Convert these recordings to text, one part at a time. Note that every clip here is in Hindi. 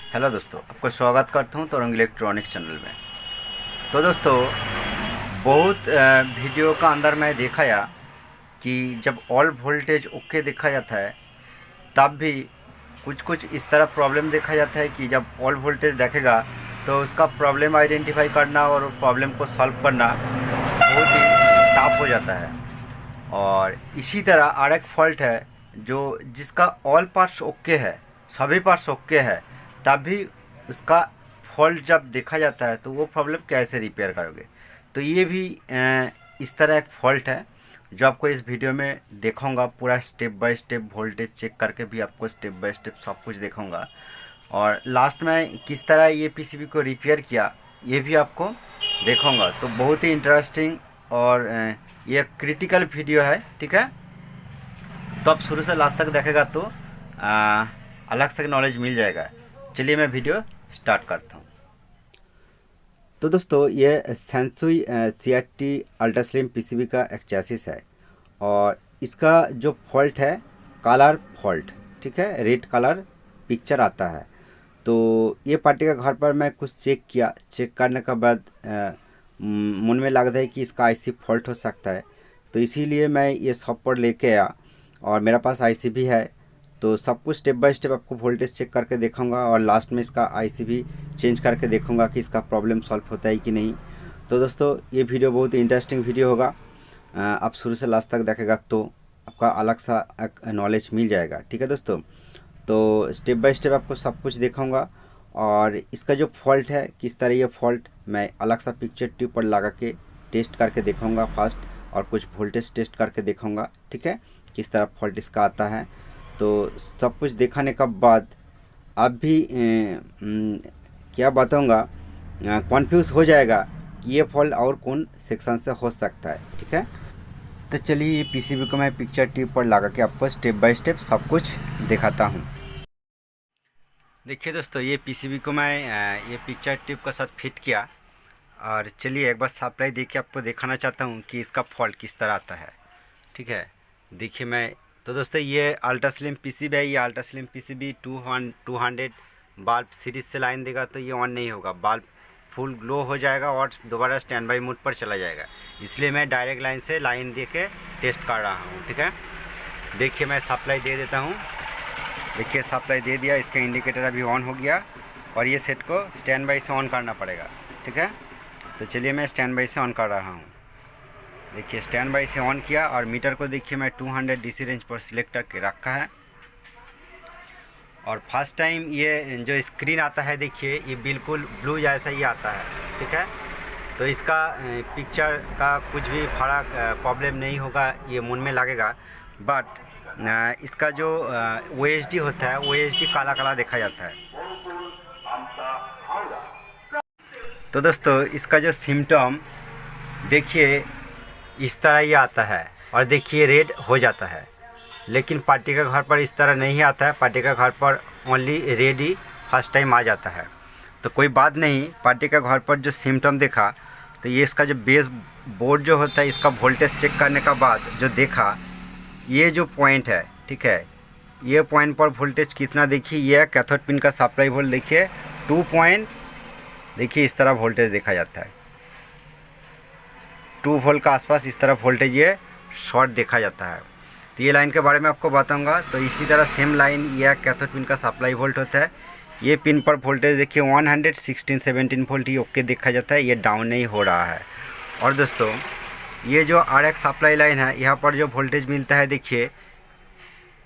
हेलो दोस्तों, आपका स्वागत करता हूं तरंग इलेक्ट्रॉनिक्स चैनल में। तो दोस्तों, बहुत वीडियो का अंदर मैं देखा या कि जब ऑल वोल्टेज ओके देखा जाता है तब भी कुछ कुछ इस तरह प्रॉब्लम देखा जाता है कि जब ऑल वोल्टेज देखेगा तो उसका प्रॉब्लम आइडेंटिफाई करना और प्रॉब्लम को सॉल्व करना बहुत ही टफ हो जाता है। और इसी तरह और एक फॉल्ट है जो जिसका ऑल पार्ट्स ओके है, सभी पार्ट्स ओके है, तब भी उसका फॉल्ट जब देखा जाता है तो वो प्रॉब्लम कैसे रिपेयर करोगे। तो ये भी इस तरह एक फॉल्ट है जो आपको इस वीडियो में दिखाऊंगा। पूरा step by step voltage check करके भी आपको स्टेप बाय स्टेप सब कुछ दिखाऊंगा। और लास्ट में किस तरह ये पीसीबी को रिपेयर किया ये भी आपको दिखाऊंगा। तो बहुत ही इंटरेस्टिंग और ये क्रिटिकल वीडियो है, ठीक है। तो आप शुरू से लास्ट तक देखेगा तो अलग से नॉलेज मिल जाएगा। चलिए मैं वीडियो स्टार्ट करता हूँ। तो दोस्तों, ये सैनसुई CRT अल्ट्रा स्लिम पीसीबी का एक चैसिस है और इसका जो फॉल्ट है कलर फॉल्ट, ठीक है, रेड कलर पिक्चर आता है। तो ये पार्टी का घर पर मैं कुछ चेक किया, चेक करने के बाद मन में लग रहा है कि इसका आईसी फॉल्ट हो सकता है। तो इसीलिए मैं ये शॉप पर लेके आया और मेरा पास आईसी भी है। तो सब कुछ स्टेप बाय स्टेप आपको वोल्टेज चेक करके देखूंगा और लास्ट में इसका आईसी भी चेंज करके देखूंगा कि इसका प्रॉब्लम सॉल्व होता है कि नहीं। तो दोस्तों, ये वीडियो बहुत ही इंटरेस्टिंग वीडियो होगा। आप शुरू से लास्ट तक देखेगा तो आपका अलग सा एक नॉलेज मिल जाएगा, ठीक है दोस्तों। तो स्टेप बाय स्टेप आपको सब कुछ दिखाऊंगा और इसका जो फॉल्ट है किस तरह ये फॉल्ट मैं अलग सा पिक्चर ट्यूब पर लगा के टेस्ट करके दिखाऊंगा फर्स्ट, और कुछ वोल्टेज टेस्ट करके दिखाऊंगा, ठीक है, किस तरह फॉल्ट इसका आता है। तो सब कुछ दिखाने के बाद आप भी क्या बताऊंगा, कन्फ्यूज़ हो जाएगा कि ये फॉल्ट और कौन सेक्शन से हो सकता है, ठीक है। तो चलिए ये पीसीबी को मैं पिक्चर ट्यूब पर लगा के आपको स्टेप बाय स्टेप सब कुछ दिखाता हूँ। देखिए दोस्तों, ये पीसीबी को मैं ये पिक्चर ट्यूब के साथ फिट किया और चलिए एक बार सप्लाई दे के आपको दिखाना चाहता हूँ कि इसका फॉल्ट किस तरह आता है, ठीक है। देखिए मैं तो दोस्तों, ये अल्ट्रा स्लिम पीसीबी है। ये ultra slim PCB 200 bulb series से लाइन देगा तो ये ऑन नहीं होगा, बल्ब फुल ग्लो हो जाएगा और दोबारा स्टैंड बाई मोड पर चला जाएगा। इसलिए मैं डायरेक्ट लाइन से लाइन दे के टेस्ट कर रहा हूँ, ठीक है। देखिए मैं सप्लाई दे देता हूँ। देखिए सप्लाई दे दिया, इसका इंडिकेटर अभी ऑन हो गया और ये सेट को स्टैंड बाई से ऑन करना पड़ेगा, ठीक है। तो चलिए मैं स्टैंड बाई से ऑन कर रहा हूँ। देखिए स्टैंड बाई से ऑन किया और मीटर को देखिए मैं 200 DC रेंज पर सिलेक्ट करके रखा है। और फर्स्ट टाइम ये जो स्क्रीन आता है देखिए ये बिल्कुल ब्लू जैसा ही आता है, ठीक है। तो इसका पिक्चर का कुछ भी फर्क प्रॉब्लम नहीं होगा ये मन में लगेगा, बट इसका जो OHD होता है OHD काला काला देखा जाता है। तो दोस्तों, इसका जो सिम्टम देखिए इस तरह ही आता है और देखिए रेड हो जाता है। लेकिन पार्टी का घर पर इस तरह नहीं आता है, पार्टी का घर पर ओनली रेड ही फर्स्ट टाइम आ जाता है। तो कोई बात नहीं, पार्टी का घर पर जो सिम्टम देखा तो ये इसका जो बेस बोर्ड जो होता है इसका वोल्टेज चेक करने का बाद जो देखा ये जो पॉइंट है, ठीक है, ये पॉइंट पर वोल्टेज कितना देखिए, ये कैथोड पिन का सप्लाई वोल्ट देखिए 2 पॉइंट, देखिए इस तरह वोल्टेज देखा जाता है 2 वोल्ट का आसपास इस तरह वोल्टेज ये शॉर्ट देखा जाता है। तो ये लाइन के बारे में आपको बताऊंगा। तो इसी तरह सेम लाइन यह कैथोड पिन का सप्लाई वोल्ट होता है। ये पिन पर वोल्टेज देखिए 116-17 वोल्ट ये ओके देखा जाता है, ये डाउन नहीं हो रहा है। और दोस्तों, ये जो RX सप्लाई लाइन है यहाँ पर जो वोल्टेज मिलता है देखिए,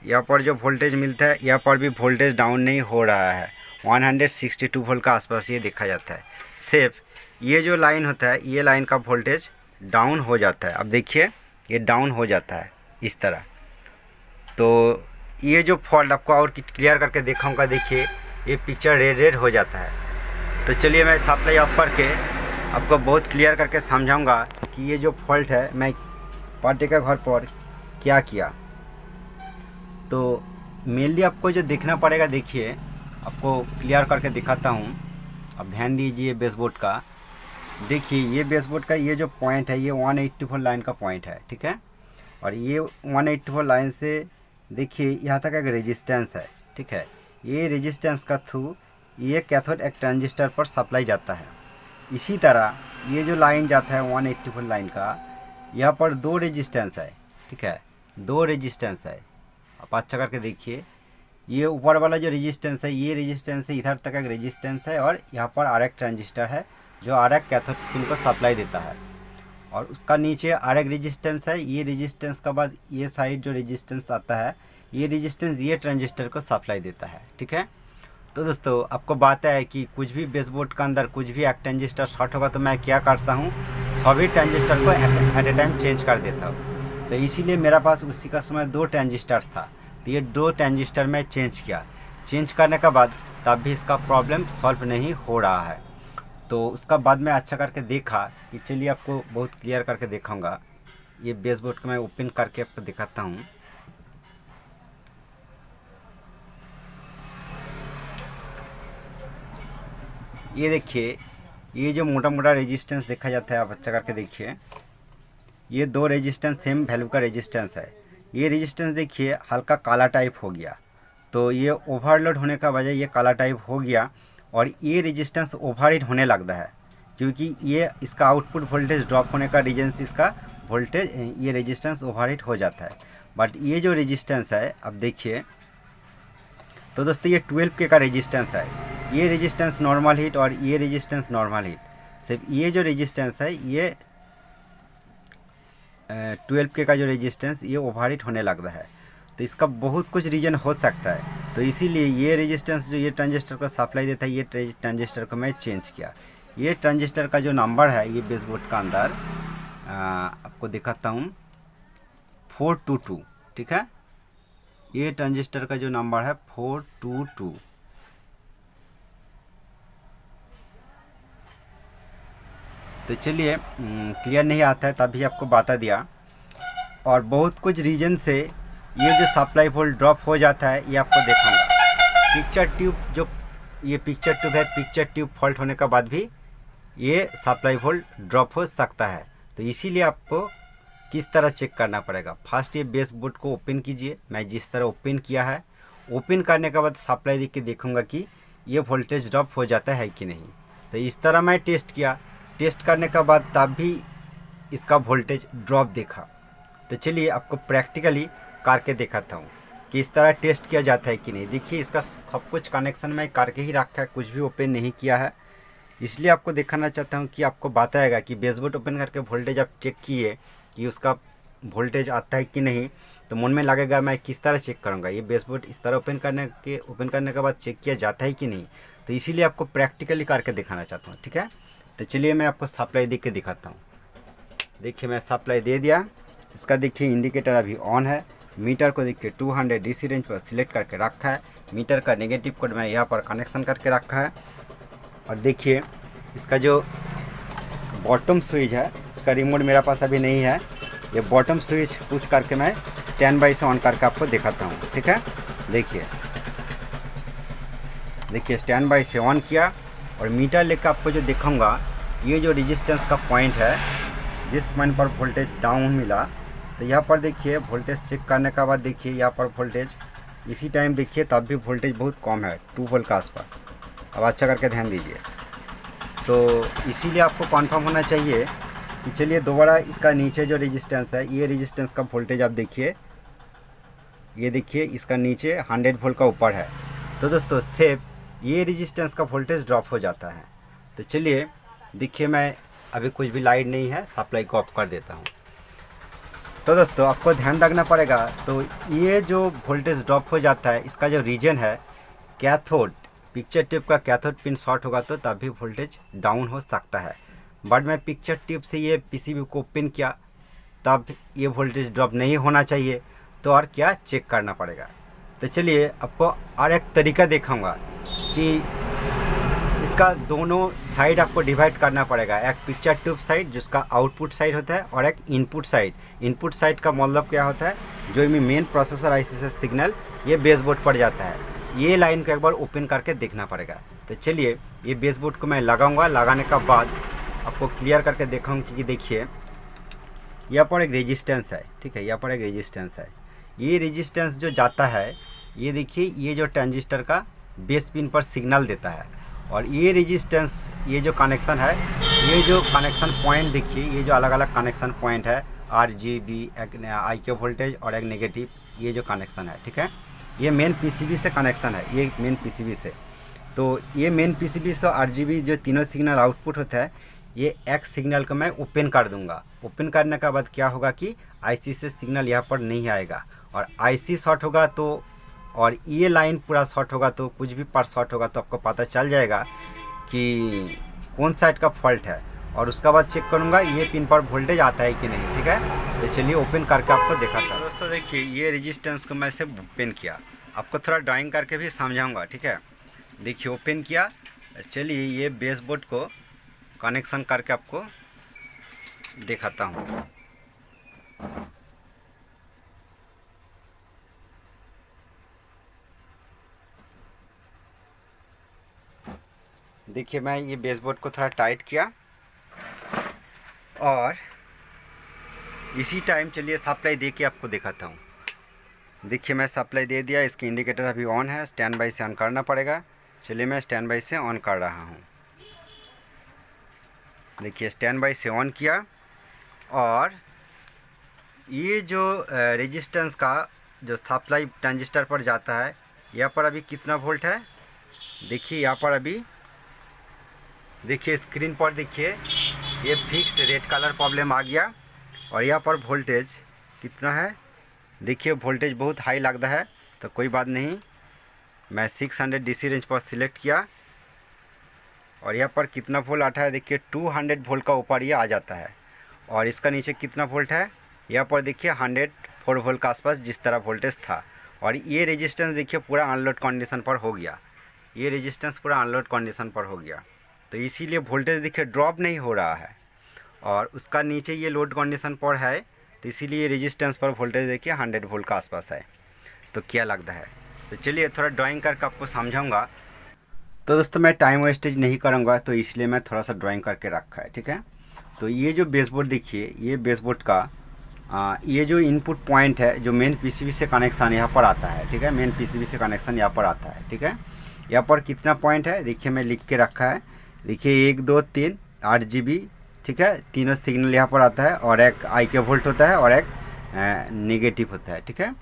यहाँ पर जो वोल्टेज मिलता है यहाँ पर भी वोल्टेज डाउन नहीं हो रहा है, 162 वोल्ट का आसपास ये देखा जाता है। सिर्फ ये जो लाइन होता है ये लाइन का वोल्टेज डाउन हो जाता है। अब देखिए ये डाउन हो जाता है इस तरह। तो ये जो फॉल्ट आपको और क्लियर करके दिखाऊंगा, देखिए ये पिक्चर रेड रेड हो जाता है। तो चलिए मैं सप्लाई ऑफ करके आपको बहुत क्लियर करके समझाऊंगा कि ये जो फॉल्ट है मैं पार्टी के घर पर क्या किया। तो मेनली आपको जो देखना पड़ेगा, देखिए आपको क्लियर करके दिखाता हूँ। अब ध्यान दीजिए बेसबोर्ड का, देखिए ये बेसबोर्ड का ये जो पॉइंट है ये 184 लाइन का पॉइंट है, ठीक है। और ये 184 लाइन से देखिए यहाँ तक एक रेजिस्टेंस है, ठीक है। ये रेजिस्टेंस का थ्रू ये कैथोड एक ट्रांजिस्टर पर सप्लाई जाता है। इसी तरह ये जो लाइन जाता है 180 लाइन का, यहाँ पर 2 रेजिस्टेंस है, ठीक है, 2 रेजिस्टेंस है। आप अच्छा करके देखिए, ये ऊपर वाला जो रेजिस्टेंस है, ये रेजिस्टेंस है, इधर तक एक रेजिस्टेंस है, और यहाँ पर आरएक ट्रांजिस्टर है जो आरएक कैथोड पिन को सप्लाई देता है, और उसका नीचे आरएक रेजिस्टेंस है। ये रेजिस्टेंस के बाद ये साइड जो रेजिस्टेंस आता है, ये रेजिस्टेंस ये ट्रांजिस्टर को सप्लाई देता है, ठीक है। तो दोस्तों आपको बात है कि कुछ भी बेसबोर्ड के अंदर कुछ भी एक ट्रांजिस्टर शॉर्ट होगा तो मैं क्या करता हूँ, सभी ट्रांजिस्टर को एट ए टाइम चेंज कर देता हूँ। तो इसीलिए मेरा पास उसी का समय 2 ट्रांजिस्टर था, तो ये 2 ट्रांजिस्टर में चेंज किया। चेंज करने के बाद तब भी इसका प्रॉब्लम सॉल्व नहीं हो रहा है। तो उसका बाद में अच्छा करके देखा कि चलिए आपको बहुत क्लियर करके दिखाऊंगा। ये बेसबोर्ड को मैं ओपन करके आपको दिखाता हूँ। ये देखिए, ये जो मोटा मोटा रेजिस्टेंस देखा जाता है, आप अच्छा करके देखिए, ये 2 रेजिस्टेंस सेम वैल्यू का रेजिस्टेंस है। ये रेजिस्टेंस देखिए हल्का काला टाइप हो गया, तो ये ओवरलोड होने का वजह ये काला टाइप हो गया, और ये रेजिस्टेंस ओवरहीट होने लगता है, क्योंकि ये इसका आउटपुट वोल्टेज ड्रॉप होने का रीजन से इसका वोल्टेज ये रेजिस्टेंस ओवरहीट हो जाता है। बट ये जो रेजिस्टेंस है, अब देखिए तो दोस्तों ये 12K का रेजिस्टेंस है। ये रेजिस्टेंस नॉर्मल हीट और ये रेजिस्टेंस नॉर्मल हीट, सिर्फ ये जो रेजिस्टेंस है ये 12K का जो रेजिस्टेंस ये ओवरहीट होने लगता है। तो इसका बहुत कुछ रीज़न हो सकता है, तो इसीलिए ये रेजिस्टेंस जो ये ट्रांजिस्टर को सप्लाई देता है, ये ट्रांजिस्टर को मैं चेंज किया। ये ट्रांजिस्टर का जो नंबर है ये बेसबोर्ड का अंदर आपको दिखाता हूँ, 422, ठीक है। ये ट्रांजिस्टर का जो नंबर है 422। तो चलिए क्लियर नहीं आता है तभी आपको बता दिया, और बहुत कुछ रीजन से ये जो सप्लाई वोल्ट ड्रॉप हो जाता है ये आपको दिखाऊंगा। पिक्चर ट्यूब जो ये पिक्चर ट्यूब है, पिक्चर ट्यूब फॉल्ट होने के बाद भी ये सप्लाई वोल्ट ड्रॉप हो सकता है। तो इसीलिए आपको किस तरह चेक करना पड़ेगा, फर्स्ट ये बेस बोर्ड को ओपन कीजिए। मैं जिस तरह ओपन किया है, ओपन करने के बाद सप्लाई देख के देखूँगा कि ये वोल्टेज ड्रॉप हो जाता है कि नहीं। तो इस तरह मैं टेस्ट किया, टेस्ट करने के बाद तब भी इसका वोल्टेज ड्रॉप देखा। तो चलिए आपको प्रैक्टिकली करके दिखाता हूँ कि इस तरह टेस्ट किया जाता है कि नहीं। देखिए इसका सब कुछ कनेक्शन में करके ही रखा है, कुछ भी ओपन नहीं किया है, इसलिए आपको दिखाना चाहता हूँ कि आपको बताएगा कि बेसबोर्ड ओपन करके वोल्टेज आप चेक किए कि उसका वोल्टेज आता है कि नहीं, तो मन में लगेगा मैं किस तरह चेक करूँगा। ये बेसबोर्ड इस तरह ओपन करने के बाद चेक किया जाता है कि नहीं, तो इसीलिए आपको प्रैक्टिकली करके दिखाना चाहता हूँ, ठीक है। तो चलिए मैं आपको सप्लाई दे के दिखाता हूँ। देखिए मैं सप्लाई दे दिया, इसका देखिए इंडिकेटर अभी ऑन है। मीटर को देखिए 200 DC रेंज पर सिलेक्ट करके रखा है। मीटर का नेगेटिव कोड मैं यहाँ पर कनेक्शन करके रखा है, और देखिए इसका जो बॉटम स्विच है, इसका रिमोट मेरे पास अभी नहीं है। ये बॉटम स्विच पुश करके मैं स्टैंड बाई से ऑन करके आपको दिखाता हूँ, ठीक है। देखिए स्टैंड बाई से ऑन किया, और मीटर लेकर आपको जो दिखाऊंगा, ये जो रेजिस्टेंस का पॉइंट है, जिस पॉइंट पर वोल्टेज डाउन मिला, तो यहाँ पर देखिए वोल्टेज चेक करने के बाद देखिए यहाँ पर वोल्टेज इसी टाइम देखिए तब भी वोल्टेज बहुत कम है, 2 वोल्ट के आसपास। अब अच्छा करके ध्यान दीजिए। तो इसीलिए आपको कन्फर्म होना चाहिए कि चलिए दोबारा इसका नीचे जो रेजिस्टेंस है, ये रेजिस्टेंस का वोल्टेज आप देखिए, ये देखिए इसका नीचे 100 वोल्ट का ऊपर है। तो दोस्तों सिर्फ ये रेजिस्टेंस का वोल्टेज ड्रॉप हो जाता है। तो चलिए देखिए, मैं अभी कुछ भी लाइट नहीं है, सप्लाई को ऑफ कर देता हूँ। तो दोस्तों आपको ध्यान रखना पड़ेगा। तो ये जो वोल्टेज ड्रॉप हो जाता है, इसका जो रीजन है कैथोड, पिक्चर ट्यूब का कैथोड पिन शॉर्ट होगा तो तभी वोल्टेज डाउन हो सकता है। बट मैं पिक्चर ट्यूब से ये पीसीबी को ओपन किया, तब ये वोल्टेज ड्रॉप नहीं होना चाहिए, तो और क्या चेक करना पड़ेगा। तो चलिए आपको और एक तरीका दिखाऊंगा कि इसका दोनों साइड आपको डिवाइड करना पड़ेगा। एक पिक्चर ट्यूब साइड जिसका आउटपुट साइड होता है, और एक इनपुट साइड। इनपुट साइड का मतलब क्या होता है, जो मेन प्रोसेसर आईसी से सिग्नल ये बेसबोर्ड पर जाता है, ये लाइन को एक बार ओपन करके देखना पड़ेगा। तो चलिए ये बेसबोर्ड को मैं लगाऊंगा, लगाने का बाद आपको क्लियर करके दिखाऊंगा कि देखिए यहाँ पर एक रेजिस्टेंस है, ठीक है, यहाँ पर एक रेजिस्टेंस है। ये रेजिस्टेंस जो जाता है, ये देखिए ये जो ट्रांजिस्टर का बेस पिन पर सिग्नल देता है। और ये रेजिस्टेंस, ये जो कनेक्शन है, ये जो कनेक्शन पॉइंट देखिए, ये जो अलग अलग कनेक्शन पॉइंट है, RGB, एक IQ वोल्टेज और एक नेगेटिव, ये जो कनेक्शन है, ठीक है, ये मेन PCB से कनेक्शन है, ये मेन PCB से। तो ये मेन PCB से RGB जो तीनों सिग्नल आउटपुट होता है, ये एक सिग्नल को मैं ओपन कर दूंगा। ओपन करने के बाद क्या होगा कि IC से सिग्नल यहाँ पर नहीं आएगा, और IC शॉर्ट होगा तो, और ये लाइन पूरा शॉर्ट होगा तो, कुछ भी पार्ट शॉर्ट होगा तो आपको पता चल जाएगा कि कौन साइड का फॉल्ट है। और उसके बाद चेक करूँगा ये पिन पर वोल्टेज आता है कि नहीं, ठीक है। तो चलिए ओपन करके आपको दिखाता हूँ। दोस्तों देखिए, ये रेजिस्टेंस को मैं से ओपन किया, आपको थोड़ा ड्राइंग करके भी समझाऊँगा, ठीक है। देखिए ओपन किया, चलिए ये बेसबोर्ड को कनेक्शन करके आपको दिखाता हूँ। देखिए मैं ये बेसबोर्ड को थोड़ा टाइट किया, और इसी टाइम चलिए सप्लाई दे के आपको दिखाता हूँ। देखिए मैं सप्लाई दे दिया, इसके इंडिकेटर अभी ऑन है, स्टैंड बाई से ऑन करना पड़ेगा। चलिए मैं स्टैंड बाई से ऑन कर रहा हूँ। देखिए स्टैंड बाई से ऑन किया, और ये जो रेजिस्टेंस का जो सप्लाई ट्रांजिस्टर पर जाता है, यहाँ पर अभी कितना वोल्ट है देखिए। यहाँ पर अभी देखिए स्क्रीन पर देखिए ये फिक्स्ड रेड कलर प्रॉब्लम आ गया, और यहाँ पर वोल्टेज कितना है देखिए। वोल्टेज बहुत हाई लगता है, तो कोई बात नहीं, मैं 600 DC रेंज पर सिलेक्ट किया, और यहाँ पर कितना वोल्ट आता है देखिए, 200 वोल्ट का ऊपर ये आ जाता है। और इसका नीचे कितना वोल्ट है, यहाँ पर देखिए 104 वोल्ट के आसपास जिस तरह वोल्टेज था। और ये रेजिस्टेंस देखिए पूरा अनलोड कंडीशन पर हो गया, ये रेजिस्टेंस पूरा अनलोड कंडीशन पर हो गया, तो इसीलिए वोल्टेज देखिए ड्रॉप नहीं हो रहा है। और उसका नीचे ये लोड कंडीशन पर है, तो इसीलिए रेजिस्टेंस पर वोल्टेज देखिए 100 वोल्ट का आसपास है। तो क्या लगता है, तो चलिए थोड़ा ड्राइंग करके आपको समझाऊंगा। तो दोस्तों मैं टाइम वेस्टेज नहीं करूंगा, तो इसलिए मैं थोड़ा सा ड्राइंग करके रखा है, ठीक है। तो ये जो बेसबोर्ड देखिए, ये बेसबोर्ड का ये जो इनपुट पॉइंट है, जो मेन PCB से कनेक्शन यहाँ पर आता है, ठीक है, मेन PCB से कनेक्शन यहाँ पर आता है, ठीक है। यहाँ पर कितना पॉइंट है देखिए, मैं लिख के रखा है, देखिए 1 2 3 RGB, ठीक है, तीनों सिग्नल यहाँ पर आता है, और एक IQ वोल्ट होता है, और एक नेगेटिव होता है, ठीक है।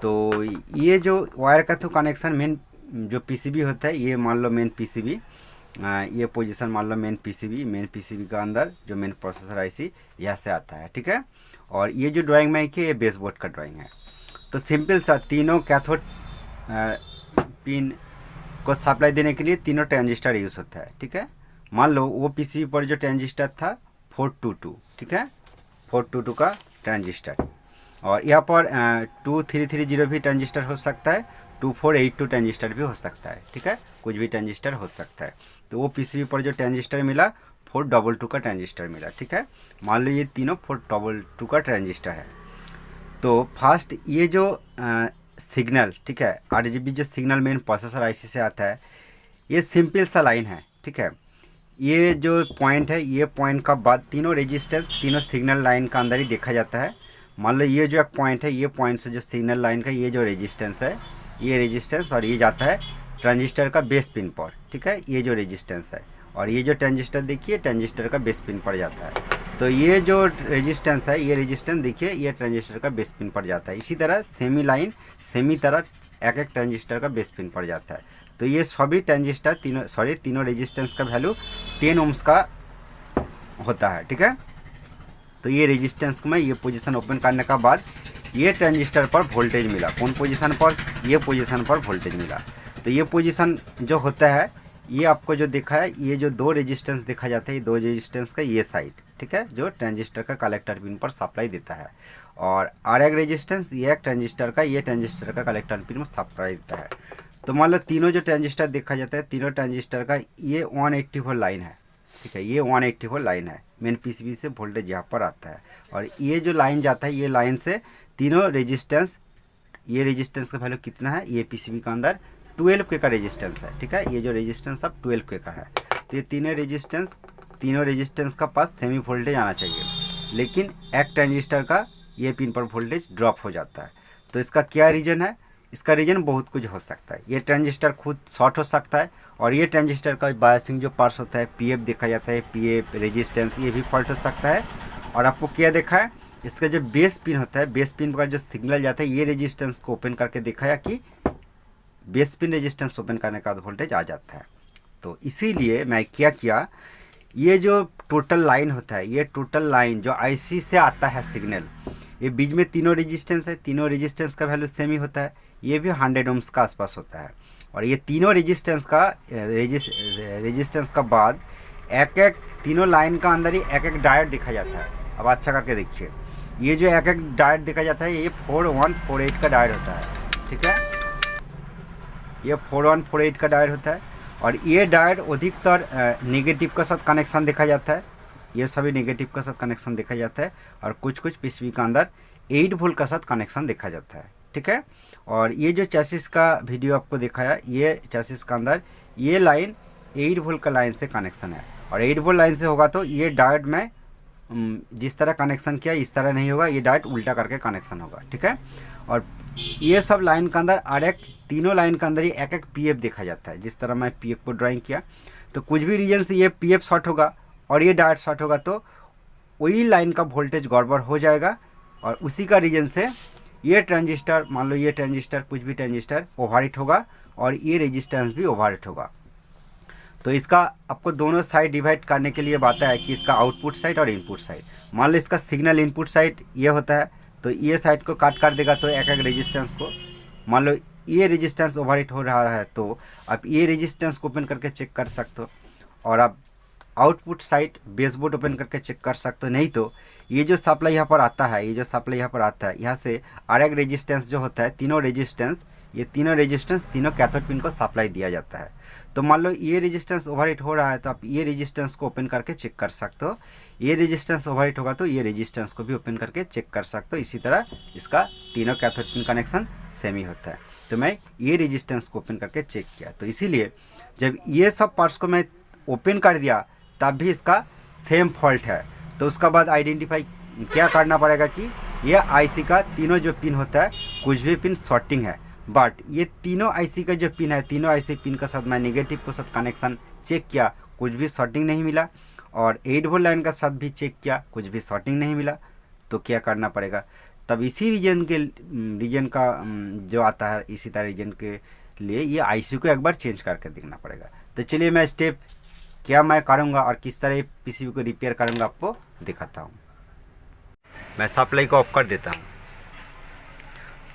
तो ये जो वायर का तो कनेक्शन मेन जो PCB होता है, ये मान लो मेन PCB, ये पोजीशन मान लो मेन PCB का अंदर जो मेन प्रोसेसर IC यहाँ से आता है, ठीक है। और ये जो ड्राइंग में की, ये बेसबोर्ड का ड्राइंग है। तो सिंपल सा तीनों कैथोड पिन को सप्लाई देने के लिए तीनों ट्रांजिस्टर यूज़ होता है, ठीक है। मान लो वो PCB पर जो ट्रांजिस्टर था 422, ठीक है, 422 का ट्रांजिस्टर, और यहाँ पर 2330 भी ट्रांजिस्टर हो सकता है, 2482 ट्रांजिस्टर भी हो सकता है, ठीक है, कुछ भी ट्रांजिस्टर हो सकता है। तो वो PCB पर जो ट्रांजिस्टर मिला 422 का ट्रांजिस्टर मिला, ठीक है। मान लो ये तीनों 422 का ट्रांजिस्टर है। तो फर्स्ट ये जो सिग्नल, ठीक है, RGB जो सिग्नल मेन प्रोसेसर IC से आता है, ये सिंपल सा लाइन है, ठीक है। ये जो पॉइंट है, ये पॉइंट का बाद तीनों रेजिस्टेंस तीनों सिग्नल लाइन का अंदर ही देखा जाता है। मान लो ये जो एक पॉइंट है, ये पॉइंट से जो सिग्नल लाइन का ये जो रेजिस्टेंस है, ये रेजिस्टेंस, और ये जाता है ट्रांजिस्टर का बेस पिन पर, ठीक है, ये जो रेजिस्टेंस है। और ये जो ट्रांजिस्टर देखिए, ट्रांजिस्टर का बेस पिन पर जाता है। तो ये जो रेजिस्टेंस है, ये रेजिस्टेंस देखिए, ये ट्रांजिस्टर का बेस पिन पर जाता है। इसी तरह सेमी लाइन सेमी तरह एक एक ट्रांजिस्टर का बेस पिन पर जाता है। तो ये सभी ट्रांजिस्टर तीनों रेजिस्टेंस का वैल्यू 10 ओम्स का होता है, ठीक है। तो ये रेजिस्टेंस को मैं ये पोजीशन ओपन करने का बाद ये ट्रांजिस्टर पर वोल्टेज मिला, कौन पोजीशन पर, ये पोजीशन पर वोल्टेज मिला। तो ये पोजीशन जो होता है, ये आपको जो दिखा है, ये जो दो रेजिस्टेंस देखा जाता है, ये दो रेजिस्टेंस का ये साइड, ठीक है, जो ट्रांजिस्टर का कलेक्टर पिन पर सप्लाई देता है। और एक रेजिस्टेंस ये एक ट्रांजिस्टर का, ये ट्रांजिस्टर का कलेक्टर पिन में सप्लाई देता है। तो मान लो तीनों जो ट्रांजिस्टर देखा जाता है, तीनों ट्रांजिस्टर का ये 180 वोल्ट लाइन है, ठीक है, ये 180 वोल्ट लाइन है, मेन PCB से वोल्टेज यहाँ पर आता है। और ये जो लाइन जाता है, ये लाइन से तीनों रेजिस्टेंस, ये रेजिस्टेंस का वैल्यू कितना है, ये PCB का अंदर 12K का रेजिस्टेंस है, ठीक है, ये जो रेजिस्टेंस अब 12K का है। तो ये तीनों रेजिस्टेंस का पास सेमी वोल्टेज आना चाहिए, लेकिन एक ट्रांजिस्टर का ये पिन पर वोल्टेज ड्रॉप हो जाता है। तो इसका क्या रीज़न है इसका रीज़न बहुत कुछ हो सकता है। ये ट्रांजिस्टर खुद शॉर्ट हो सकता है, और ये ट्रांजिस्टर का बायसिंग जो पार्ट्स होता है, पीएफ देखा जाता है, पीएफ रेजिस्टेंस, ये भी फॉल्ट हो सकता है। और आपको क्या देखा है, इसका जो बेस पिन होता है, बेस पिन पर जो सिग्नल जाता है, ये रेजिस्टेंस को ओपन करके दिखाया कि बेस पिन रेजिस्टेंस ओपन करने का वोल्टेज आ जाता है। तो इसीलिए मैं क्या किया, ये जो टोटल लाइन होता है, ये टोटल लाइन जो आईसी से आता है सिग्नल, ये बीच में तीनों रेजिस्टेंस है, तीनों रेजिस्टेंस का वैल्यू सेम ही होता है, ये भी 100 ओम्स का आसपास होता है। और ये तीनों रेजिस्टेंस का बाद एक एक तीनों लाइन का अंदर ही एक एक डायोड दिखा जाता है। अब अच्छा करके देखिए, ये जो एक एक डायोड दिखा जाता है, ये 4148 का डायोड होता है, ठीक है, ये 4148 का डायोड होता है। और ये डायोड अधिकतर नेगेटिव का साथ कनेक्शन देखा जाता है, ये सभी नेगेटिव का साथ कनेक्शन देखा जाता है, और कुछ कुछ पीसीबी का अंदर 8 वोल्ट का साथ कनेक्शन देखा जाता है, ठीक है। और ये जो चैसिस का वीडियो आपको दिखाया, ये चैसिस का अंदर ये लाइन 8 वोल्ट का लाइन से कनेक्शन है, और 8 वोल्ट लाइन से होगा तो ये डायोड में जिस तरह कनेक्शन किया इस तरह नहीं होगा, ये डायोड उल्टा करके कनेक्शन होगा, ठीक है। और ये सब लाइन के अंदर और एक तीनों लाइन के अंदर ही एक एक पीएफ देखा जाता है। जिस तरह मैं पीएफ को ड्राइंग किया, तो कुछ भी रीजन से ये पीएफ शॉर्ट होगा और ये डायोड शॉर्ट होगा, तो वही लाइन का वोल्टेज गड़बड़ हो जाएगा, और उसी का रीजन से ये ट्रांजिस्टर, मान लो ये ट्रांजिस्टर, कुछ भी ट्रांजिस्टर ओवरहीट होगा, और ये रेजिस्टेंस भी ओवरहीट होगा। तो इसका आपको दोनों साइड डिवाइड करने के लिए बात है कि इसका आउटपुट साइड और इनपुट साइड। मान लो इसका सिग्नल इनपुट साइड ये होता है, तो ये साइड को काट कर देगा, तो एक एक रेजिस्टेंस को, मान लो ये रेजिस्टेंस ओवरहीट हो रहा है, तो आप ये रेजिस्टेंस को ओपन करके चेक कर सकते हो, और आप आउटपुट साइड बेसबोर्ड ओपन करके चेक कर सकते हो। नहीं तो ये जो सप्लाई यहाँ पर आता है, ये जो सप्लाई यहाँ पर आता है, यहाँ से और एक रेजिस्टेंस जो होता है, तीनों रेजिस्टेंस, ये तीनों रेजिस्टेंस तीनों कैथोड पिन को सप्लाई दिया जाता है। तो मान लो ये रेजिस्टेंस ओवरहीट हो रहा है, तो आप ये रेजिस्टेंस को ओपन करके चेक कर सकते हो। ये रेजिस्टेंस ओवरहीट होगा तो ये रेजिस्टेंस को भी ओपन करके चेक कर सकते हो। इसी तरह इसका तीनों कैथोड पिन कनेक्शन सेम ही होता है। तो मैं ये रेजिस्टेंस को ओपन करके चेक किया, तो इसीलिए जब ये सब पार्ट्स को मैं ओपन कर दिया तब भी इसका सेम फॉल्ट है। तो उसका बाद आइडेंटिफाई क्या करना पड़ेगा कि ये आईसी का तीनों जो पिन होता है, कुछ भी पिन शॉर्टिंग है, बट ये तीनों आईसी का जो पिन है, तीनों आईसी पिन का साथ मैं नेगेटिव के साथ कनेक्शन चेक किया, कुछ भी शॉर्टिंग नहीं मिला, और 8 वोल्ट लाइन का साथ भी चेक किया, कुछ भी शॉर्टिंग नहीं मिला। तो क्या करना पड़ेगा, तब इसी रीजन का जो आता है, इसी तरह रीजन के लिए ये आईसी को एक बार चेंज करके देखना पड़ेगा। तो चलिए मैं स्टेप क्या मैं करूँगा और किस तरह पीसीबी को रिपेयर करूँगा आपको दिखाता हूँ। मैं सप्लाई को ऑफ कर देता हूँ।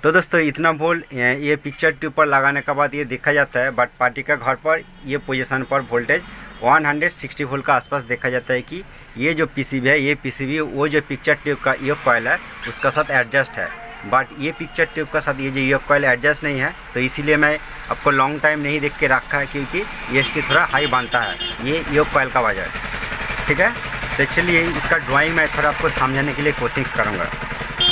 तो दोस्तों इतना वोल्ट ये पिक्चर ट्यूब पर लगाने के बाद ये देखा जाता है, बट पार्टी का घर पर ये पोजीशन पर वोल्टेज 160 वोल्ट का आसपास देखा जाता है कि ये जो पीसीबी है, ये पीसीबी वो जो पिक्चर ट्यूब का ये कॉइल है उसका साथ एडजस्ट है, बट ये पिक्चर ट्यूब का साथ ये जो ये कॉइल एडजस्ट नहीं है। तो इसीलिए मैं आपको लॉन्ग टाइम नहीं देख के रखा है, क्योंकि EST थोड़ा हाई बनता है ये कॉइल का वजह, ठीक है। तो चलिए इसका ड्राइंग मैं थोड़ा आपको समझाने के लिए कोशिश करूँगा।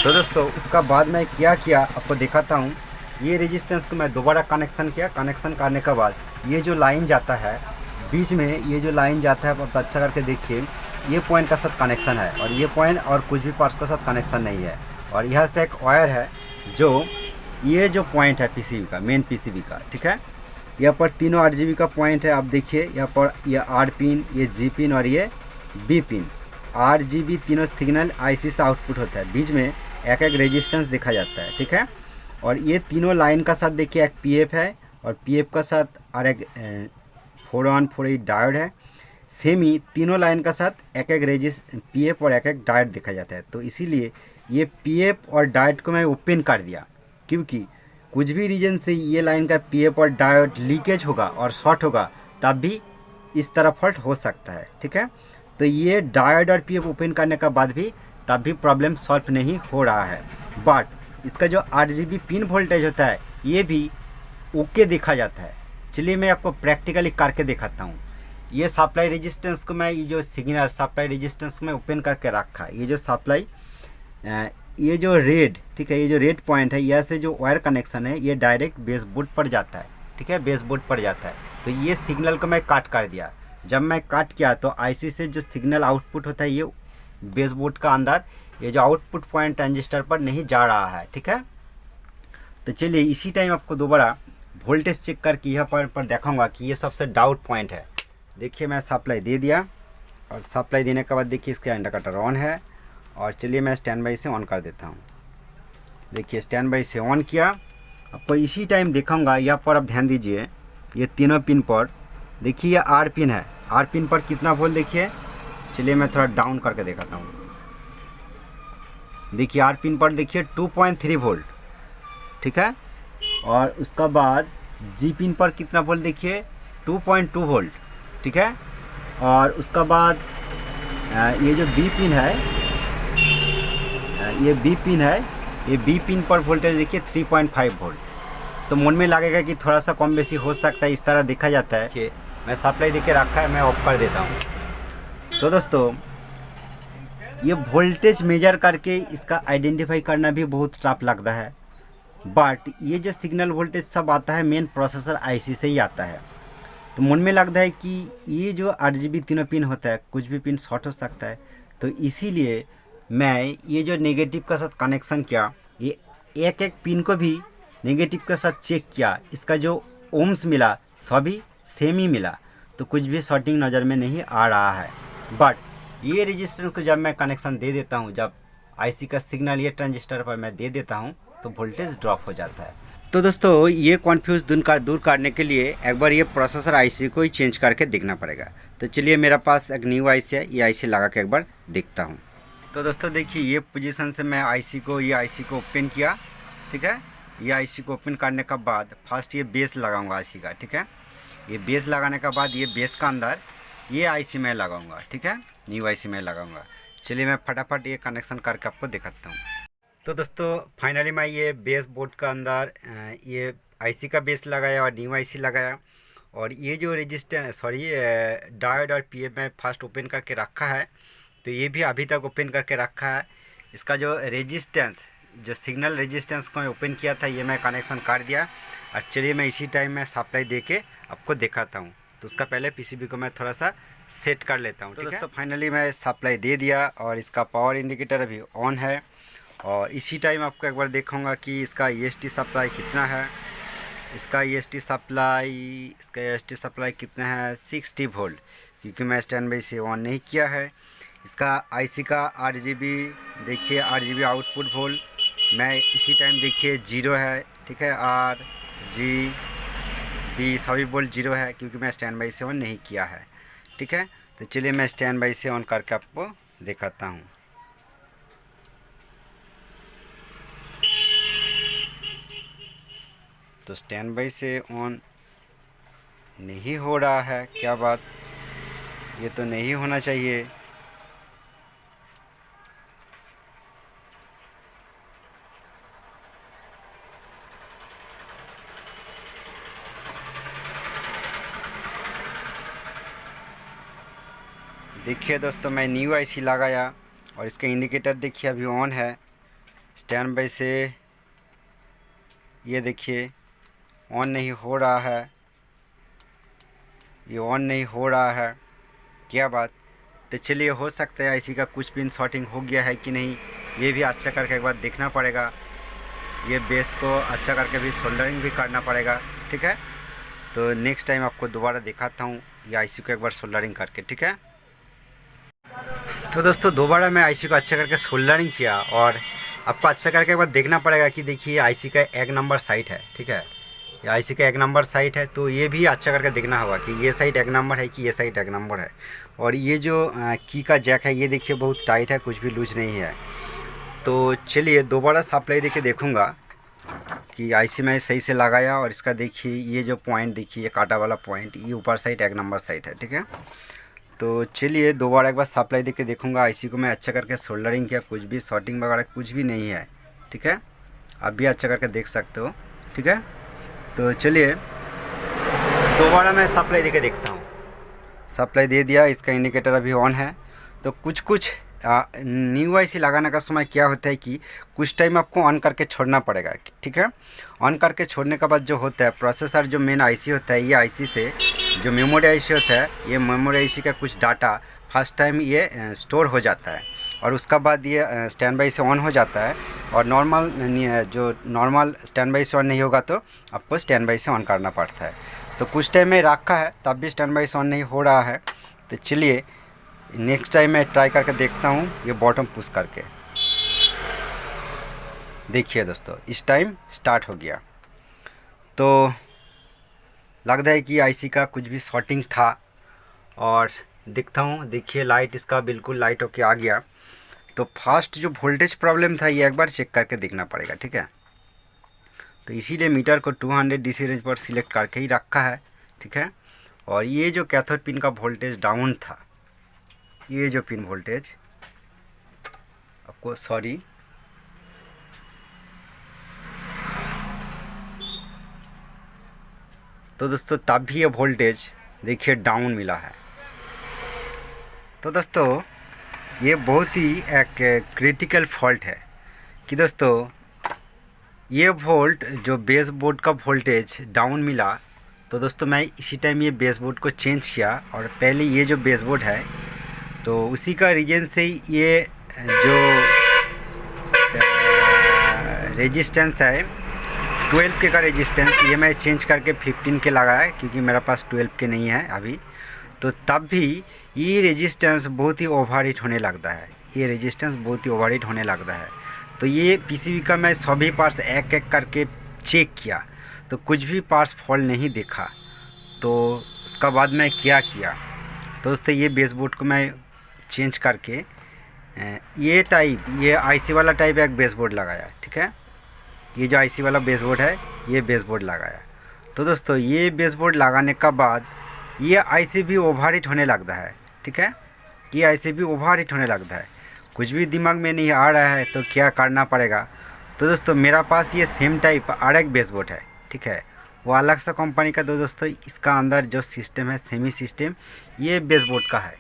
तो दोस्तों उसका बाद मैं क्या किया आपको दिखाता हूँ। ये रेजिस्टेंस को मैं दोबारा कनेक्शन किया, कनेक्शन करने के बाद ये जो लाइन जाता है बीच में, ये जो लाइन जाता है आप अच्छा करके देखिए, ये पॉइंट का साथ कनेक्शन है, और ये पॉइंट और कुछ भी पार्ट्स का साथ कनेक्शन नहीं है। और यहाँ से एक वायर है, जो ये जो पॉइंट है पीसीबी का, मेन पीसीबी का, ठीक है। यहाँ पर तीनों RGB का पॉइंट है, आप देखिए यहाँ पर ये R पिन, ये G पिन और ये B पिन। RGB तीनों सिग्नल आईसी से आउटपुट होता है, बीच में एक एक रेजिस्टेंस देखा जाता है, ठीक है। और ये तीनों लाइन का साथ देखिए एक पीएफ है, और पीएफ का साथ और एक 4148 डायोड है। सेम ही तीनों लाइन का साथ एक एक पीएफ और एक एक डायोड देखा जाता है। तो इसीलिए ये पीएफ और डायोड को मैं ओपन कर दिया, क्योंकि कुछ भी रीजन से ये लाइन का पीएफ और डायोड लीकेज होगा और शॉर्ट होगा, तब भी इस तरह फॉल्ट हो सकता है, ठीक है। तो ये डायोड और पीएफ ओपन करने के बाद भी तब भी प्रॉब्लम सॉल्व नहीं हो रहा है, बट इसका जो RGB पिन वोल्टेज होता है ये भी ओके देखा जाता है। चलिए मैं आपको प्रैक्टिकली करके दिखाता हूँ। ये सप्लाई रेजिस्टेंस को मैं, ये जो सिग्नल सप्लाई रेजिस्टेंस को मैं ओपन करके रखा है, ये जो सप्लाई, ये जो रेड, ठीक है, ये जो रेड पॉइंट है, यहाँ से जो वायर कनेक्शन है ये डायरेक्ट बेसबोर्ड पर जाता है, ठीक है, बेसबोर्ड पर जाता है। तो ये सिग्नल को मैं काट कर दिया। जब मैं काट किया तो आईसी से जो सिग्नल आउटपुट होता है ये बेसबोर्ड का अंदर, ये जो आउटपुट पॉइंट ट्रांजिस्टर पर नहीं जा रहा है, ठीक है। तो चलिए इसी टाइम आपको दोबारा वोल्टेज चेक करके यहाँ पर दिखाऊंगा कि ये सबसे डाउट पॉइंट है। देखिए मैं सप्लाई दे दिया और सप्लाई देने के बाद देखिए इसका इंडिकेटर ऑन है और चलिए मैं स्टैंड बाई से ऑन कर देता हूँ। देखिए स्टैंड बाई से ऑन किया, आपको इसी टाइम दिखाऊंगा। यहाँ पर आप ध्यान दीजिए ये तीनों पिन पर देखिए ये आर पिन है, आर पिन पर कितना वोल्ट देखिए। चलिए मैं थोड़ा डाउन करके दिखाता हूँ। देखिए आर पिन पर देखिए 2.3 वोल्ट, ठीक है। और उसका बाद जी पिन पर कितना वोल्ट देखिए 2.2 वोल्ट, ठीक है। और उसका बाद ये जो बी पिन है, ये बी पिन है, ये बी पिन पर वोल्टेज देखिए 3.5 वोल्ट। तो मन में लगेगा कि थोड़ा सा कम बेसी हो सकता है, इस तरह देखा जाता है कि मैं सप्लाई देके रखा है, मैं ऑफ कर देता हूँ। तो दोस्तों ये वोल्टेज मेजर करके इसका आइडेंटिफाई करना भी बहुत टफ लगता है, बट ये जो सिग्नल वोल्टेज सब आता है मेन प्रोसेसर आईसी से ही आता है। तो मन में लगता है कि ये जो आरजीबी तीनों पिन होता है कुछ भी पिन शॉर्ट हो सकता है, तो इसीलिए मैं ये जो नेगेटिव के साथ कनेक्शन किया, ये एक एक पिन को भी नेगेटिव के साथ चेक किया, इसका जो ओम्स मिला सभी सेम ही मिला, तो कुछ भी शॉर्टिंग नज़र में नहीं आ रहा है। बट ये रेजिस्टेंस को जब मैं कनेक्शन दे देता हूँ, जब आईसी का सिग्नल ये ट्रांजिस्टर पर मैं दे देता हूँ, तो वोल्टेज ड्रॉप हो जाता है। तो दोस्तों ये कन्फ्यूज दूर करने के लिए एक बार ये प्रोसेसर आईसी को ही चेंज करके देखना पड़ेगा। तो चलिए मेरे पास एक न्यू आईसी है, ये आईसी लगा के एक बार देखता हूँ। तो दोस्तों देखिए ये पोजीशन से मैं आईसी को ओपन किया, ठीक है। ये आईसी को ओपन करने के बाद फर्स्ट ये बेस लगाऊंगा आईसी का, ठीक है। ये बेस लगाने के बाद ये बेस का अंदर ये आईसी मैं लगाऊंगा, ठीक है, न्यू आईसी मैं लगाऊंगा। चलिए मैं फटाफट ये कनेक्शन करके आपको दिखाता हूँ। तो दोस्तों फाइनली मैं ये बेस बोर्ड का अंदर ये आईसी का बेस लगाया और न्यू आईसी लगाया, और ये जो रेजिस्टेंस डायोड और पीएफ में फर्स्ट ओपन करके रखा है, तो ये भी अभी तक ओपन करके रखा है। इसका जो रेजिस्टेंस, जो सिग्नल रेजिस्टेंस को मैं ओपन किया था, ये मैं कनेक्शन कर दिया। और चलिए मैं इसी टाइम में सप्लाई दे के आपको दिखाता हूँ। तो उसका पहले पीसीबी को मैं थोड़ा सा सेट कर लेता हूँ। तो दोस्तों फाइनली मैं सप्लाई दे दिया और इसका पावर इंडिकेटर अभी ऑन है। और इसी टाइम आपको एक बार दिखाऊंगा कि इसका ईएसटी सप्लाई कितना है। इसका ईएसटी सप्लाई कितना है 60 वोल्ट, क्योंकि मैं स्टैंड बाई से ऑन नहीं किया है। इसका आईसी का आरजीबी देखिए, आरजीबी आउटपुट वोल्ट मैं इसी टाइम देखिए 0 है, ठीक है। आरजीबी सभी वोल्ट 0 है, क्योंकि मैं स्टैंड बाई से ऑन नहीं किया है, ठीक है। तो चलिए मैं स्टैंड बाई से ऑन करके आपको दिखाता हूँ। तो स्टैंड बाई से ऑन नहीं हो रहा है, क्या बात, ये तो नहीं होना चाहिए। देखिए दोस्तों मैं न्यू आईसी लगाया और इसका इंडिकेटर देखिए अभी ऑन है। स्टैंड बाई से ये देखिए ऑन नहीं हो रहा है, ये ऑन नहीं हो रहा है, क्या बात। तो चलिए हो सकता है आईसी का कुछ पिन शॉर्टिंग हो गया है कि नहीं, ये भी अच्छा करके एक बार देखना पड़ेगा। ये बेस को अच्छा करके भी सोल्डरिंग भी करना पड़ेगा, ठीक है। तो नेक्स्ट टाइम आपको दोबारा दिखाता हूँ ये आईसी को एक बार सोल्डरिंग करके, ठीक है। तो दोस्तों दोबारा मैं आईसी को अच्छा करके सोल्डरिंग किया और आपको अच्छा करके एक बार देखना पड़ेगा कि देखिए आईसी का 1 नंबर साइट है, ठीक है। ये आईसी का 1 नंबर साइट है, तो ये भी अच्छा करके देखना होगा कि ये साइट 1 नंबर है कि ये साइट 1 नंबर है। और ये जो की का जैक है ये देखिए बहुत टाइट है, कुछ भी लूज नहीं है। तो चलिए दोबारा सप्लाई देके देखूँगा कि आईसी मैं सही से लगाया। और इसका देखिए ये जो पॉइंट देखिए, ये काटा वाला पॉइंट, ये ऊपर साइड 1 नंबर साइट है, ठीक है। तो चलिए दोबारा एक बार सप्लाई देके देखूँगा। आईसी को मैं अच्छा करके सोल्डरिंग किया, कुछ भी शॉर्टिंग वगैरह कुछ भी नहीं है, ठीक है। आप भी अच्छा करके देख सकते हो, ठीक है। तो चलिए दोबारा मैं सप्लाई देके देखता हूँ। सप्लाई दे दिया, इसका इंडिकेटर अभी ऑन है। तो कुछ न्यू आईसी लगाने का समय क्या होता है कि कुछ टाइम आपको ऑन करके छोड़ना पड़ेगा, ठीक है। ऑन करके छोड़ने के बाद जो होता है प्रोसेसर, जो मेन आईसी होता है, ये आईसी से जो मेमोरी आईसी होता है, ये मेमोरी आईसी का कुछ डाटा फर्स्ट टाइम ये स्टोर हो जाता है। और उसका बाद ये स्टैंड बाई से ऑन हो जाता है। और नॉर्मल जो नॉर्मल स्टैंड बाई से ऑन नहीं होगा तो आपको स्टैंड बाई से ऑन करना पड़ता है। तो कुछ टाइम में रखा है तब भी स्टैंड बाई से ऑन नहीं हो रहा है। तो चलिए नेक्स्ट टाइम मैं ट्राई करके देखता हूँ ये बॉटम पुश करके। देखिए दोस्तों इस टाइम स्टार्ट हो गया। तो लगता है कि आईसी का कुछ भी शॉर्टिंग था। और दिखता हूँ, देखिए लाइट इसका बिल्कुल लाइट होके आ गया। तो फास्ट जो वोल्टेज प्रॉब्लम था ये एक बार चेक करके देखना पड़ेगा, ठीक है। तो इसीलिए मीटर को 200 DC रेंज पर सिलेक्ट करके ही रखा है, ठीक है। और ये जो कैथोड पिन का वोल्टेज डाउन था, ये जो पिन वोल्टेज आपको तो दोस्तों तब भी ये वोल्टेज देखिए डाउन मिला है। तो दोस्तों ये बहुत ही एक क्रिटिकल फॉल्ट है कि दोस्तों ये वोल्ट जो बेस बोर्ड का वोल्टेज डाउन मिला। तो दोस्तों मैं इसी टाइम ये बेस बोर्ड को चेंज किया और पहले ये जो बेस बोर्ड है तो उसी का रीजन से ये जो रेजिस्टेंस है 12 के का रेजिस्टेंस ये मैं चेंज करके 15 के लगाया, क्योंकि मेरे पास 12 के नहीं है अभी। तो तब भी ये रेजिस्टेंस बहुत ही ओवरहीट होने लगता है, ये रेजिस्टेंस बहुत ही ओवरहीट होने लगता है। तो ये पीसीबी का मैं सभी पार्ट्स एक एक करके चेक किया तो कुछ भी पार्ट्स फॉल्ट नहीं देखा। तो उसका बाद मैं क्या किया तो दोस्तों ये बेस बोर्ड को मैं चेंज करके ये आईसी वाला टाइप एक बेस बोर्ड लगाया, ठीक है। ये जो आईसी वाला बेस बोर्ड है ये बेस बोर्ड लगाया। तो दोस्तों ये बेस बोर्ड लगाने का बाद ये आईसी भी ओवरहीट होने लगता है, ठीक है। ये आईसी भी ओवरहीट होने लगता है, कुछ भी दिमाग में नहीं आ रहा है तो क्या करना पड़ेगा। तो दोस्तों मेरा पास ये सेम टाइप और एक बेस बोर्ड है, ठीक है, वो अलग सा कंपनी का। तो दोस्तों इसका अंदर जो सिस्टम है सेमी सिस्टम ये बेस बोर्ड का है,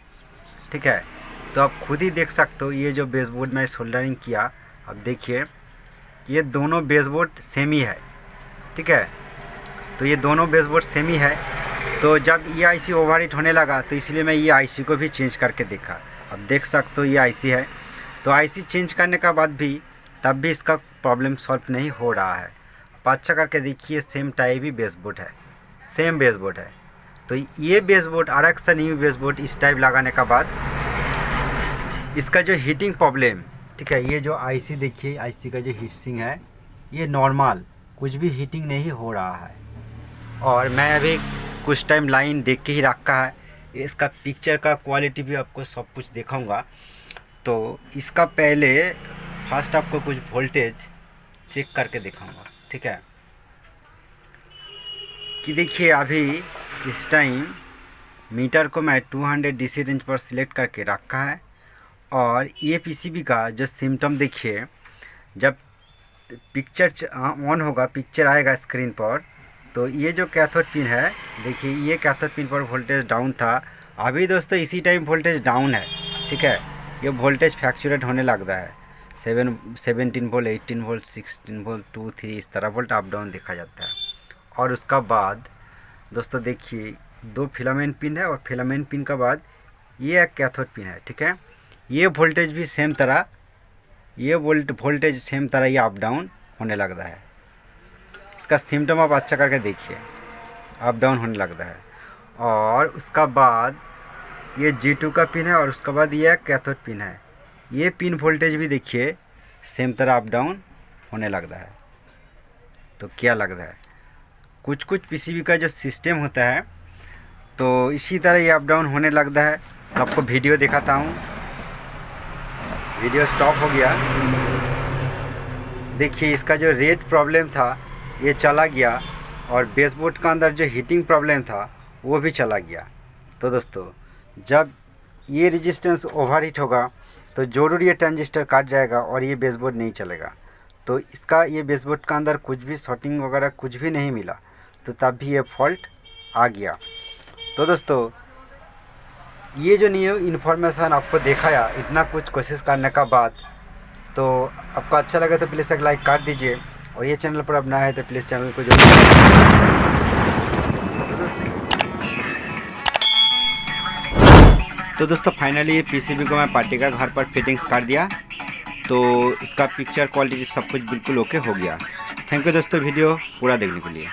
ठीक है। तो आप खुद ही देख सकते हो ये जो बेस बोर्ड में सोल्डरिंग किया, अब देखिए ये दोनों बेस बोर्ड सेम ही है, ठीक है। तो ये दोनों बेस बोर्ड सेम ही है। तो जब ये आईसी ओवरहीट होने लगा तो इसलिए मैं ये आईसी को भी चेंज करके देखा। अब देख सकते हो ये आईसी है। तो आईसी चेंज करने का बाद भी तब भी इसका प्रॉब्लम सॉल्व नहीं हो रहा है। आप अच्छा करके देखिए सेम टाइप ही बेस बोर्ड है, सेम बेस बोर्ड है। तो ये बेस बोर्ड और एक सा न्यू बेस बोर्ड इस टाइप लगाने का बाद इसका जो हीटिंग प्रॉब्लम, ठीक है, ये जो आईसी देखिए आईसी का जो हीटिंग है ये नॉर्मल, कुछ भी हीटिंग नहीं हो रहा है। और मैं अभी कुछ टाइम लाइन देख के ही रखा है, इसका पिक्चर का क्वालिटी भी आपको सब कुछ दिखाऊंगा। तो इसका पहले फर्स्ट आपको कुछ वोल्टेज चेक करके दिखाऊंगा, ठीक है। कि देखिए अभी इस टाइम मीटर को मैं 200 DC रेंज पर सिलेक्ट करके रखा है। और ये पीसीबी का जो सिम्टम देखिए, जब पिक्चर ऑन होगा, पिक्चर आएगा स्क्रीन पर, तो ये जो कैथोड पिन है देखिए ये कैथोड पिन पर वोल्टेज डाउन था। अभी दोस्तों इसी टाइम वोल्टेज डाउन है, ठीक है। ये वोल्टेज फ्लैक्चुएट होने लगता है, 17 वोल्ट, 18 वोल्ट, 16 वोल्ट, 2, 3 इस तरह वोल्ट अप डाउन देखा जाता है। और उसका बाद दोस्तों देखिए 2 फिलामेंट पिन है और फिलामेंट पिन का बाद ये एक कैथोड पिन है, ठीक है। ये वोल्टेज भी सेम तरह, ये वोल्टेज सेम तरह ये अप डाउन होने लगता है। इसका सिम्टम आप अच्छा करके देखिए, अप डाउन होने लगता है। और उसका बाद ये G2 का पिन है और उसके बाद ये कैथोड पिन है, ये पिन वोल्टेज भी देखिए सेम तरह अप डाउन होने लगता है। तो क्या लगता है कुछ कुछ पीसीबी का जो सिस्टम होता है तो इसी तरह ये अप डाउन होने लगता है। तो आपको वीडियो दिखाता हूँ, वीडियो स्टॉप हो गया। देखिए इसका जो रेड प्रॉब्लम था ये चला गया और बेसबोर्ड का अंदर जो हीटिंग प्रॉब्लम था वो भी चला गया। तो दोस्तों जब ये रेजिस्टेंस ओवरहीट होगा तो ज़रूर ये ट्रांजिस्टर काट जाएगा और ये बेसबोर्ड नहीं चलेगा। तो इसका ये बेसबोर्ड का अंदर कुछ भी शॉर्टिंग वगैरह कुछ भी नहीं मिला, तो तब भी ये फॉल्ट आ गया। तो दोस्तों ये जो न्यू इन्फॉर्मेशन आपको दिखाया, इतना कुछ कोशिश करने का बाद, तो आपको अच्छा लगा तो प्लीज़ एक लाइक कर दीजिए। और ये चैनल पर अब नया है तो प्लीज़ चैनल को जरूर तो दोस्तों फाइनली पीसीबी को मैं पार्टी का घर पर फिटिंग्स कर दिया, तो इसका पिक्चर क्वालिटी सब कुछ बिल्कुल ओके हो गया। थैंक यू दोस्तों वीडियो पूरा देखने के लिए।